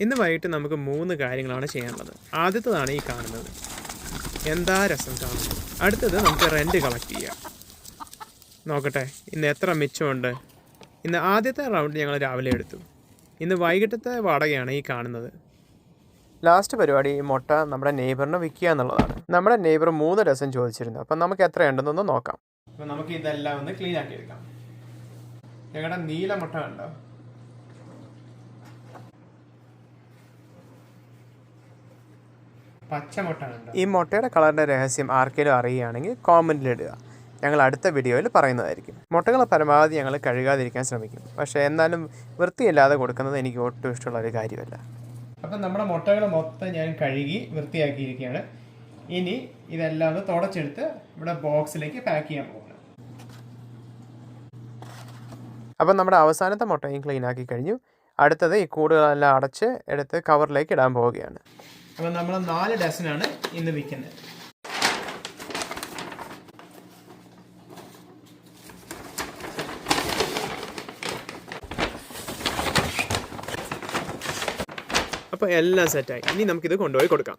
ഇന്ന് വൈകിട്ട് നമുക്ക് 3 കാര്യങ്ങളാണ് ചെയ്യാനുള്ളത്. ആദ്യത്തേതാണ് ഈ കാണുന്നത്. എന്താ രസം കാണുന്നത്. അടുത്തത് നമുക്ക് റെൻറ്റ് കളക്ട് ചെയ്യാം. നോക്കട്ടെ ഇന്ന് എത്ര മിച്ചമുണ്ട്. ഇന്ന് ആദ്യത്തെ റൗണ്ട് ഞങ്ങൾ രാവിലെ എടുത്തു. ഇന്ന് വൈകിട്ടത്തെ വാടകയാണ് ഈ കാണുന്നത്. ലാസ്റ്റ് പരിപാടി ഈ മുട്ട നമ്മുടെ നെയ്ബറിന് വിൽക്കുക എന്നുള്ളതാണ്. നമ്മുടെ നെയ്ബർ 3 ഡസൻ ചോദിച്ചിരുന്നു. അപ്പം നമുക്ക് എത്രയുണ്ടെന്നൊന്ന് നോക്കാം. അപ്പം നമുക്ക് ഇതെല്ലാം ഒന്ന് ക്ലീൻ ആക്കി എടുക്കാം. ഞങ്ങളുടെ നീല മുട്ട കണ്ടോ, പച്ച മുട്ട കണ്ടോ. ഈ മുട്ടയുടെ കളറിൻ്റെ രഹസ്യം ആർക്കെങ്കിലും അറിയുകയാണെങ്കിൽ കോമൻറ്റിലിടുക. ഞങ്ങൾ അടുത്ത വീഡിയോയിൽ പറയുന്നതായിരിക്കും. മുട്ടകൾ പരമാവധി ഞങ്ങൾ കഴുകാതിരിക്കാൻ ശ്രമിക്കും. പക്ഷേ എന്നാലും വൃത്തിയില്ലാതെ കൊടുക്കുന്നത് എനിക്ക് ഒട്ടും ഇഷ്ടമുള്ള ഒരു കാര്യമല്ല. അപ്പം നമ്മുടെ മുട്ടകൾ മൊത്തം ഞാൻ കഴുകി വൃത്തിയാക്കിയിരിക്കുകയാണ്. ഇനി ഇതെല്ലാം ഒന്ന് തുടച്ചെടുത്ത് ഇവിടെ ബോക്സിലേക്ക് പാക്ക് ചെയ്യാൻ പോകുന്നത്. അപ്പം നമ്മുടെ അവസാനത്തെ മുട്ടയും ക്ലീൻ ആക്കി കഴിഞ്ഞു. അടുത്തത് ഈ കൂടുകളെല്ലാം അടച്ച് എടുത്ത് കവറിലേക്ക് ഇടാൻ പോവുകയാണ്. അപ്പം നമ്മൾ 4 ഡസനാണ് ഇന്ന് വിൽക്കുന്നത്. അപ്പോൾ എല്ലാം സെറ്റായി. ഇനി നമുക്കിത് കൊണ്ടുപോയി കൊടുക്കാം.